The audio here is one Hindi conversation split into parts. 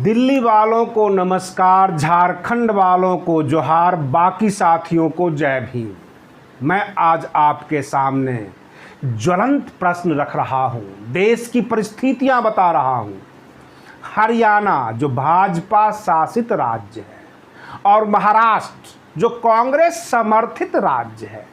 दिल्ली वालों को नमस्कार, झारखंड वालों को जोहार, बाकी साथियों को जय भीम। मैं आज आपके सामने ज्वलंत प्रश्न रख रहा हूं, देश की परिस्थितियां बता रहा हूं। हरियाणा जो भाजपा शासित राज्य है और महाराष्ट्र जो कांग्रेस समर्थित राज्य है,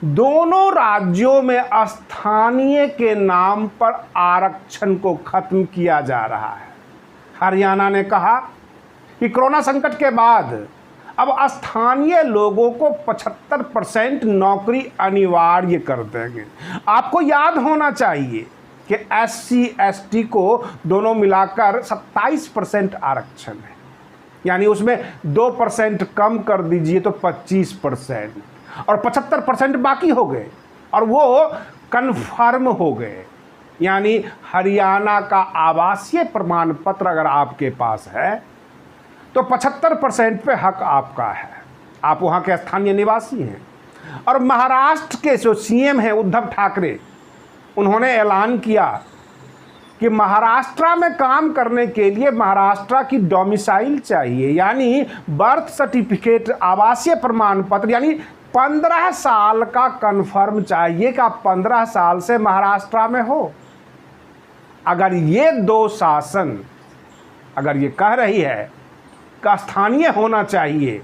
दोनों राज्यों में स्थानीय के नाम पर आरक्षण को खत्म किया जा रहा है। हरियाणा ने कहा कि कोरोना संकट के बाद अब स्थानीय लोगों को 75% नौकरी अनिवार्य कर देंगे। आपको याद होना चाहिए कि SC ST को दोनों मिलाकर 27% आरक्षण है, यानी उसमें 2% कम कर दीजिए तो 25% और 75% बाकी हो गए और वो कन्फर्म हो गए। यानी हरियाणा का आवासीय प्रमाण पत्र अगर आपके पास है तो 75% पे हक आपका है, आप वहाँ के स्थानीय निवासी हैं। और महाराष्ट्र के जो CM हैं उद्धव ठाकरे, उन्होंने ऐलान किया कि महाराष्ट्र में काम करने के लिए महाराष्ट्र की डोमिसाइल चाहिए, यानी बर्थ सर्टिफिकेट, आवासीय प्रमाण पत्र, यानी 15 साल का कन्फर्म चाहिए कि आप 15 साल से महाराष्ट्र में हो। अगर ये दो शासन अगर ये कह रही है कि स्थानीय होना चाहिए,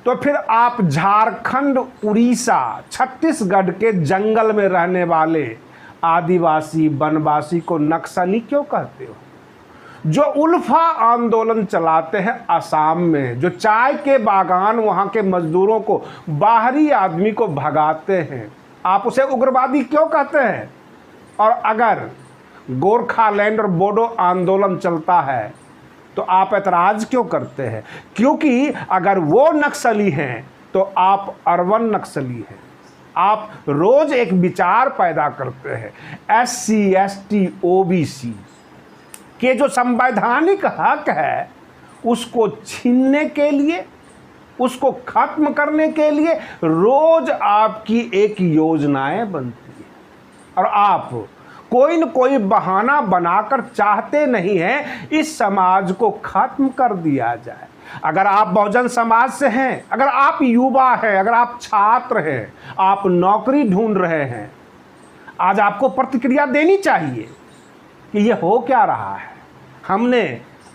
तो फिर आप झारखंड, उड़ीसा, छत्तीसगढ़ के जंगल में रहने वाले आदिवासी वनवासी को नक्सली क्यों कहते हो? जो उल्फा आंदोलन चलाते हैं असम में, जो चाय के बागान वहाँ के मजदूरों को, बाहरी आदमी को भगाते हैं, आप उसे उग्रवादी क्यों कहते हैं? और अगर गोरखालैंड और बोडो आंदोलन चलता है तो आप ऐतराज क्यों करते हैं? क्योंकि अगर वो नक्सली हैं तो आप अर्बन नक्सली हैं। आप रोज एक विचार पैदा करते हैं, SC ST OBC के जो संवैधानिक हक है उसको छीनने के लिए, उसको खत्म करने के लिए रोज आपकी एक योजनाएं बनती है और आप कोई न कोई बहाना बनाकर चाहते नहीं हैं इस समाज को खत्म कर दिया जाए। अगर आप बहुजन समाज से हैं, अगर आप युवा हैं, अगर आप छात्र हैं, आप नौकरी ढूंढ रहे हैं, आज आपको प्रतिक्रिया देनी चाहिए कि ये हो क्या रहा है। हमने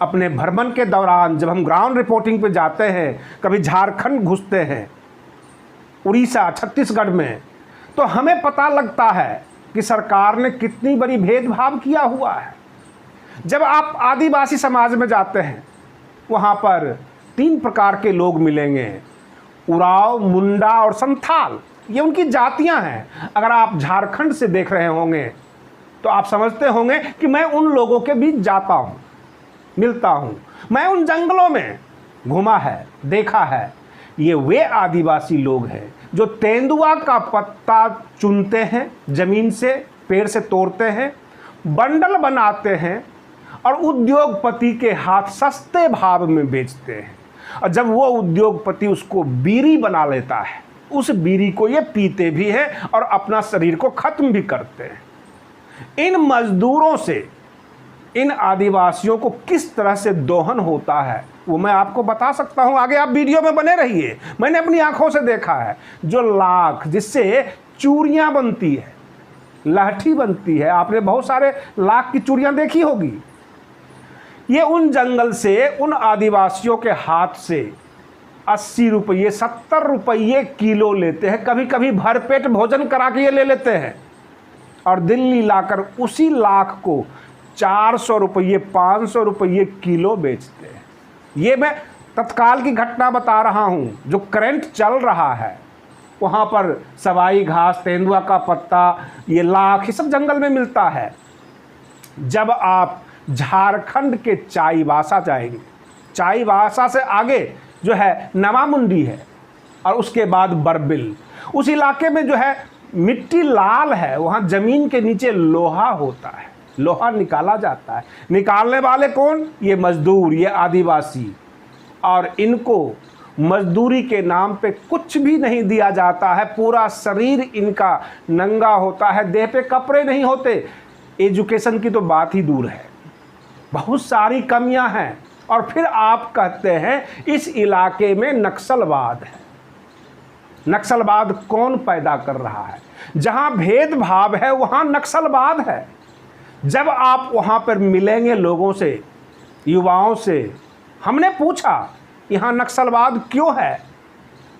अपने भ्रमण के दौरान जब हम ग्राउंड रिपोर्टिंग पे जाते हैं, कभी झारखंड घुसते हैं, उड़ीसा, छत्तीसगढ़ में, तो हमें पता लगता है कि सरकार ने कितनी बड़ी भेदभाव किया हुआ है। जब आप आदिवासी समाज में जाते हैं, वहाँ पर 3 प्रकार के लोग मिलेंगे, उराव, मुंडा और संथाल, ये उनकी जातियाँ हैं। अगर आप झारखंड से देख रहे होंगे तो आप समझते होंगे कि मैं उन लोगों के बीच जाता हूँ, मिलता हूँ, मैं उन जंगलों में घूमा है, देखा है। ये वे आदिवासी लोग हैं जो तेंदुआ का पत्ता चुनते हैं, जमीन से, पेड़ से तोड़ते हैं, बंडल बनाते हैं और उद्योगपति के हाथ सस्ते भाव में बेचते हैं। और जब वो उद्योगपति उसको बीड़ी बना लेता है, उस बीड़ी को ये पीते भी हैं और अपना शरीर को खत्म भी करते हैं। इन मजदूरों से, इन आदिवासियों को किस तरह से दोहन होता है वो मैं आपको बता सकता हूं। आगे आप वीडियो में बने रहिए। मैंने अपनी आंखों से देखा है। जो लाख, जिससे चूड़ियां बनती है, लहठी बनती है, आपने बहुत सारे लाख की चूड़ियां देखी होगी। ये उन जंगल से, उन आदिवासियों के हाथ से 80 रुपये, 70 रुपये किलो लेते हैं। कभी कभी भरपेट भोजन करा के ये ले लेते हैं और दिल्ली लाकर उसी लाख को 400 रुपये, 500 रुपये किलो बेचते हैं। ये मैं तत्काल की घटना बता रहा हूँ, जो करंट चल रहा है। वहाँ पर सवाई घास, तेंदुआ का पत्ता, ये लाख, ये सब जंगल में मिलता है। जब आप झारखंड के चाईबासा जाएंगे, चाईबासा से आगे जो है नवामुंडी है और उसके बाद बरबिल, उस इलाके में जो है मिट्टी लाल है, वहाँ ज़मीन के नीचे लोहा होता है, लोहा निकाला जाता है। निकालने वाले कौन? ये मजदूर, ये आदिवासी। और इनको मजदूरी के नाम पे कुछ भी नहीं दिया जाता है, पूरा शरीर इनका नंगा होता है, देह पे कपड़े नहीं होते। एजुकेशन की तो बात ही दूर है, बहुत सारी कमियां हैं। और फिर आप कहते हैं इस इलाके में नक्सलवाद है। नक्सलवाद कौन पैदा कर रहा है? जहां भेदभाव है वहां नक्सलवाद है। जब आप वहां पर मिलेंगे लोगों से, युवाओं से, हमने पूछा यहां नक्सलवाद क्यों है,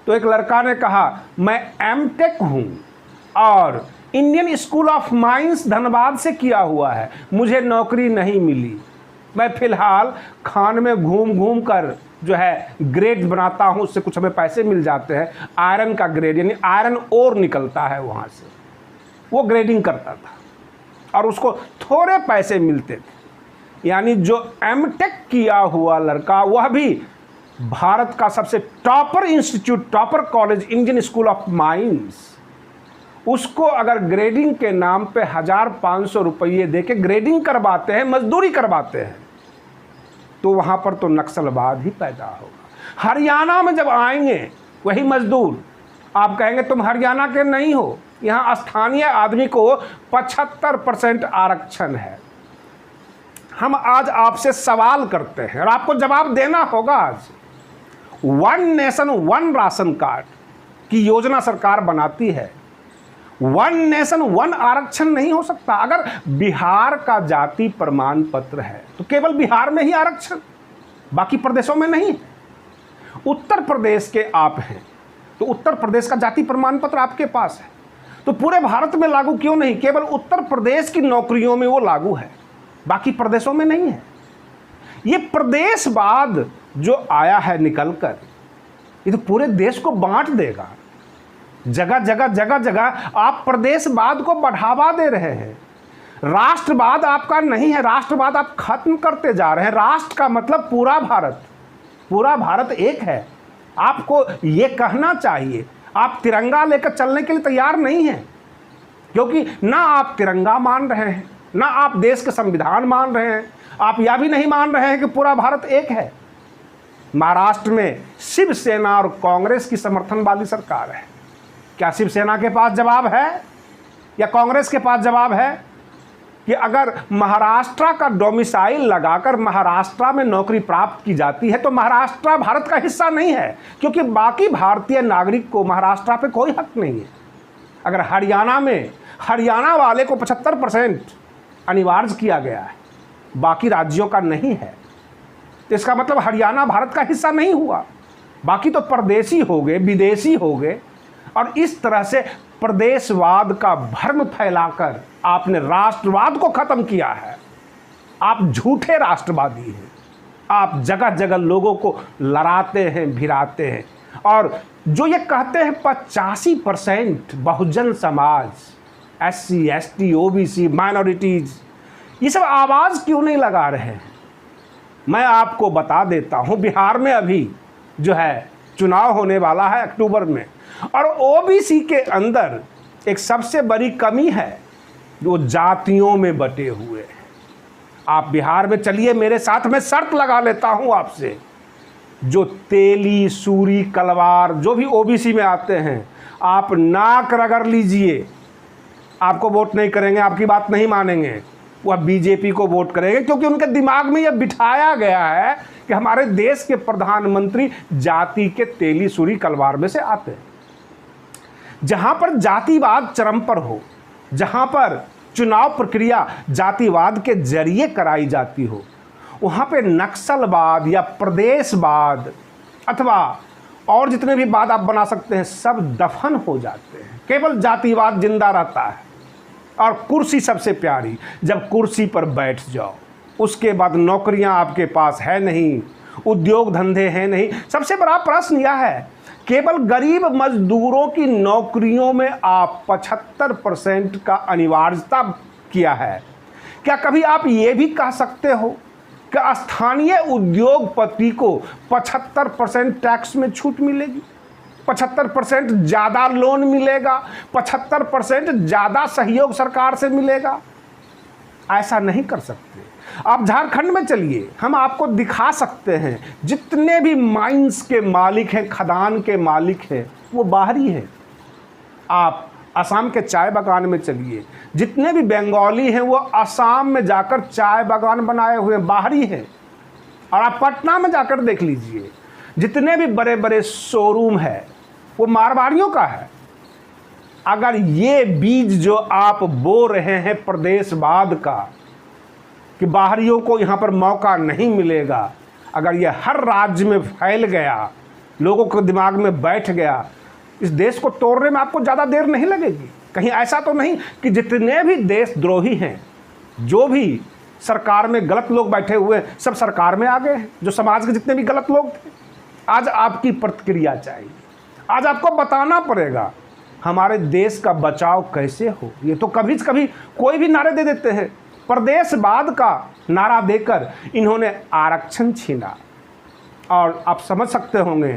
तो एक लड़का ने कहा मैं एमटेक हूं और Indian school of mines Dhanbad से किया हुआ है, मुझे नौकरी नहीं मिली, मैं फिलहाल खान में घूम घूम कर जो है ग्रेड बनाता हूं, उससे कुछ हमें पैसे मिल जाते हैं। आयरन का ग्रेड यानी आयरन ओर निकलता है वहां से, वो ग्रेडिंग करता था और उसको थोड़े पैसे मिलते थे। यानी जो एमटेक किया हुआ लड़का, वह भी भारत का सबसे topper institute, topper college Indian school of mines, उसको अगर ग्रेडिंग के नाम पे 1500 रुपये दे के ग्रेडिंग करवाते हैं, मजदूरी करवाते हैं, तो वहाँ पर तो नक्सलवाद ही पैदा होगा। हरियाणा में जब आएंगे वही मजदूर, आप कहेंगे तुम हरियाणा के नहीं हो, यहाँ स्थानीय आदमी को 75% आरक्षण है। हम आज आपसे सवाल करते हैं और आपको जवाब देना होगा। आज one nation one ration card की योजना सरकार बनाती है, वन नेशन वन आरक्षण नहीं हो सकता। अगर बिहार का जाति प्रमाण पत्र है तो केवल बिहार में ही आरक्षण, बाकी प्रदेशों में नहीं। उत्तर प्रदेश के आप हैं तो उत्तर प्रदेश का जाति प्रमाण पत्र आपके पास है, तो पूरे भारत में लागू क्यों नहीं? केवल उत्तर प्रदेश की नौकरियों में वो लागू है, बाकी प्रदेशों में नहीं है। ये प्रदेशवाद जो आया है निकलकर, ये तो पूरे देश को बांट देगा। जगह जगह जगह जगह आप प्रदेशवाद को बढ़ावा दे रहे हैं। राष्ट्रवाद आपका नहीं है, राष्ट्रवाद आप खत्म करते जा रहे हैं। राष्ट्र का मतलब पूरा भारत, पूरा भारत एक है। आपको ये कहना चाहिए। आप तिरंगा लेकर चलने के लिए तैयार नहीं हैं, क्योंकि ना आप तिरंगा मान रहे हैं, ना आप देश के संविधान मान रहे हैं, आप यह भी नहीं मान रहे हैं कि पूरा भारत एक है। महाराष्ट्र में शिवसेना और कांग्रेस की समर्थन वाली सरकार है। क्या शिवसेना के पास जवाब है या कांग्रेस के पास जवाब है कि अगर महाराष्ट्र का डोमिसाइल लगाकर महाराष्ट्र में नौकरी प्राप्त की जाती है तो महाराष्ट्र भारत का हिस्सा नहीं है, क्योंकि बाकी भारतीय नागरिक को महाराष्ट्र पे कोई हक नहीं है। अगर हरियाणा में हरियाणा वाले को 75% अनिवार्य किया गया है, बाकी राज्यों का नहीं है, तो इसका मतलब हरियाणा भारत का हिस्सा नहीं हुआ, बाकी तो परदेशी हो गए, विदेशी हो गए। और इस तरह से प्रदेशवाद का भ्रम फैलाकर आपने राष्ट्रवाद को खत्म किया है। आप झूठे राष्ट्रवादी हैं। आप जगह जगह लोगों को लड़ाते हैं, भिड़ाते हैं। और जो ये कहते हैं 85% Bahujan Samaj, SC, ST, OBC, minorities, ये सब आवाज़ क्यों नहीं लगा रहे हैं? मैं आपको बता देता हूँ, बिहार में अभी जो है चुनाव होने वाला है अक्टूबर में, और OBC के अंदर एक सबसे बड़ी कमी है, वो जातियों में बटे हुए हैं। आप बिहार में चलिए मेरे साथ, मैं शर्त लगा लेता हूं आपसे, जो तेली, सूरी, कलवार जो भी OBC में आते हैं, आप नाक रगड़ लीजिए, आपको वोट नहीं करेंगे, आपकी बात नहीं मानेंगे, वह BJP को वोट करेंगे, क्योंकि उनके दिमाग में यह बिठाया गया है कि हमारे देश के प्रधानमंत्री जाति के तेली, सूरी, कलवार में से आते हैं। जहां पर जातिवाद चरम पर हो, जहां पर चुनाव प्रक्रिया जातिवाद के जरिए कराई जाती हो, वहां पे नक्सलवाद या प्रदेशवाद अथवा और जितने भी वाद आप बना सकते हैं सब दफन हो जाते हैं। केवल जातिवाद जिंदा रहता है। और कुर्सी सबसे प्यारी, जब कुर्सी पर बैठ जाओ उसके बाद नौकरियां आपके पास है नहीं, उद्योग धंधे हैं नहीं। सबसे बड़ा प्रश्न यह है, केवल गरीब मजदूरों की नौकरियों में आप 75% का अनिवार्यता किया है। क्या कभी आप ये भी कह सकते हो कि स्थानीय उद्योगपति को 75% टैक्स में छूट मिलेगी, 75% ज़्यादा लोन मिलेगा, 75% ज़्यादा सहयोग सरकार से मिलेगा? ऐसा नहीं कर सकते। आप झारखंड में चलिए, हम आपको दिखा सकते हैं जितने भी माइंस के मालिक हैं, खदान के मालिक हैं, वो बाहरी हैं। आप असम के चाय बागान में चलिए, जितने भी बंगाली हैं वो असम में जाकर चाय बागान बनाए हुए बाहरी हैं। और आप पटना में जाकर देख लीजिए, जितने भी बड़े बड़े शोरूम है वो मारवाड़ियों का है। अगर ये बीज जो आप बो रहे हैं प्रदेशवाद का कि बाहरियों को यहाँ पर मौका नहीं मिलेगा, अगर ये हर राज्य में फैल गया, लोगों के दिमाग में बैठ गया, इस देश को तोड़ने में आपको ज़्यादा देर नहीं लगेगी। कहीं ऐसा तो नहीं कि जितने भी देशद्रोही हैं, जो भी सरकार में गलत लोग बैठे हुए हैं, सब सरकार में आ गए हैं। जो समाज के जितने भी गलत लोग थे, आज आपकी प्रतिक्रिया चाहिए। आज आपको बताना पड़ेगा हमारे देश का बचाव कैसे हो। ये तो कभी कभी कोई भी नारे दे देते हैं। प्रदेशवाद का नारा देकर इन्होंने आरक्षण छीना। और आप समझ सकते होंगे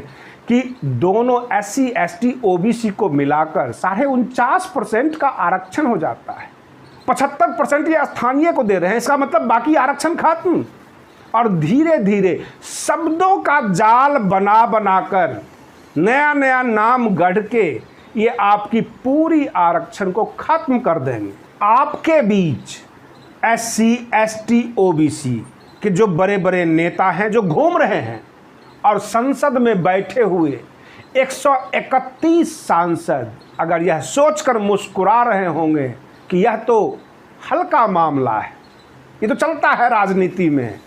कि दोनों SC ST OBC को मिलाकर 49.5% का आरक्षण हो जाता है। 75% ये स्थानीय को दे रहे हैं। इसका मतलब बाकी आरक्षण खत्म। और धीरे धीरे शब्दों का जाल बना बनाकर नया नया नाम गढ़ के ये आपकी पूरी आरक्षण को खत्म कर देंगे। आपके बीच SC ST OBC के जो बड़े बड़े नेता हैं, जो घूम रहे हैं, और संसद में बैठे हुए 131 सांसद अगर यह सोचकर मुस्कुरा रहे होंगे कि यह तो हल्का मामला है, ये तो चलता है राजनीति में,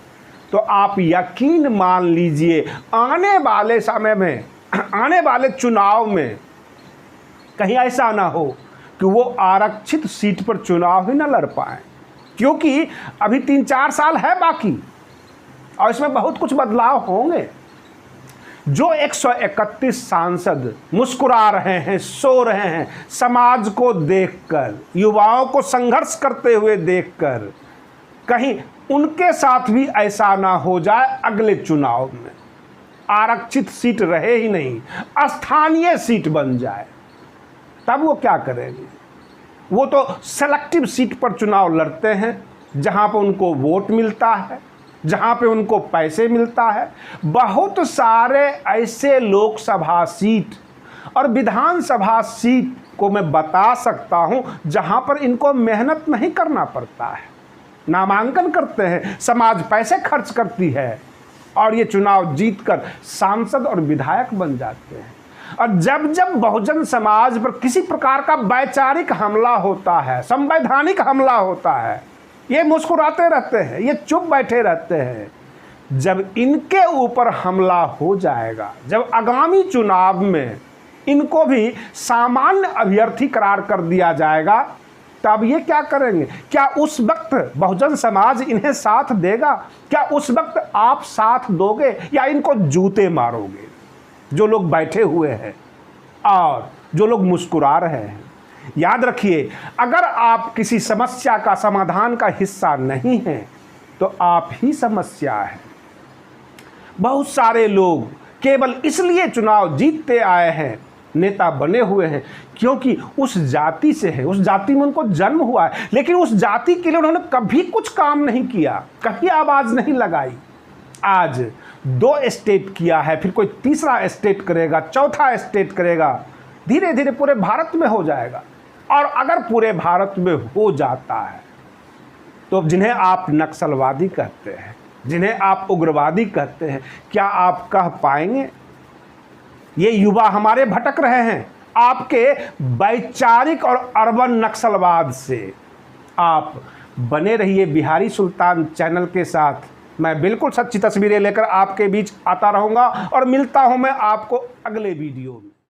तो आप यकीन मान लीजिए आने वाले समय में, आने वाले चुनाव में कहीं ऐसा ना हो कि वो आरक्षित सीट पर चुनाव ही ना लड़ पाए। क्योंकि अभी 3-4 साल है बाकी और इसमें बहुत कुछ बदलाव होंगे। जो 131 सांसद मुस्कुरा रहे हैं, सो रहे हैं, समाज को देखकर, युवाओं को संघर्ष करते हुए देखकर, कहीं उनके साथ भी ऐसा ना हो जाए अगले चुनाव में आरक्षित सीट रहे ही नहीं, स्थानीय सीट बन जाए, तब वो क्या करेंगे? वो तो सेलेक्टिव सीट पर चुनाव लड़ते हैं, जहां पर उनको वोट मिलता है, जहां पे उनको पैसे मिलता है। बहुत सारे ऐसे लोकसभा सीट और विधानसभा सीट को मैं बता सकता हूं जहां पर इनको मेहनत नहीं करना पड़ता है। नामांकन करते हैं, समाज पैसे खर्च करती है और ये चुनाव जीतकर सांसद और विधायक बन जाते हैं। और जब जब बहुजन समाज पर किसी प्रकार का वैचारिक हमला होता है, संवैधानिक हमला होता है, ये मुस्कुराते रहते हैं, ये चुप बैठे रहते हैं। जब इनके ऊपर हमला हो जाएगा, जब आगामी चुनाव में इनको भी सामान्य अभ्यर्थी करार कर दिया जाएगा, तब ये क्या करेंगे? क्या उस वक्त बहुजन समाज इन्हें साथ देगा? क्या उस वक्त आप साथ दोगे या इनको जूते मारोगे? जो लोग बैठे हुए हैं और जो लोग मुस्कुरा रहे हैं, याद रखिए, अगर आप किसी समस्या का समाधान का हिस्सा नहीं हैं तो आप ही समस्या है। बहुत सारे लोग केवल इसलिए चुनाव जीतते आए हैं, नेता बने हुए हैं, क्योंकि उस जाति से है, उस जाति में उनको जन्म हुआ है, लेकिन उस जाति के लिए उन्होंने कभी कुछ काम नहीं किया, कभी आवाज़ नहीं लगाई। आज 2 स्टेट किया है, फिर कोई तीसरा स्टेट करेगा, चौथा स्टेट करेगा, धीरे धीरे पूरे भारत में हो जाएगा। और अगर पूरे भारत में हो जाता है तो जिन्हें आप नक्सलवादी कहते हैं, जिन्हें आप उग्रवादी कहते हैं, क्या आप कह पाएंगे? ये युवा हमारे भटक रहे हैं आपके वैचारिक और अर्बन नक्सलवाद से। आप बने रहिए बिहारी सुल्तान चैनल के साथ। मैं बिल्कुल सच्ची तस्वीरें लेकर आपके बीच आता रहूँगा और मिलता हूँ मैं आपको अगले वीडियो में।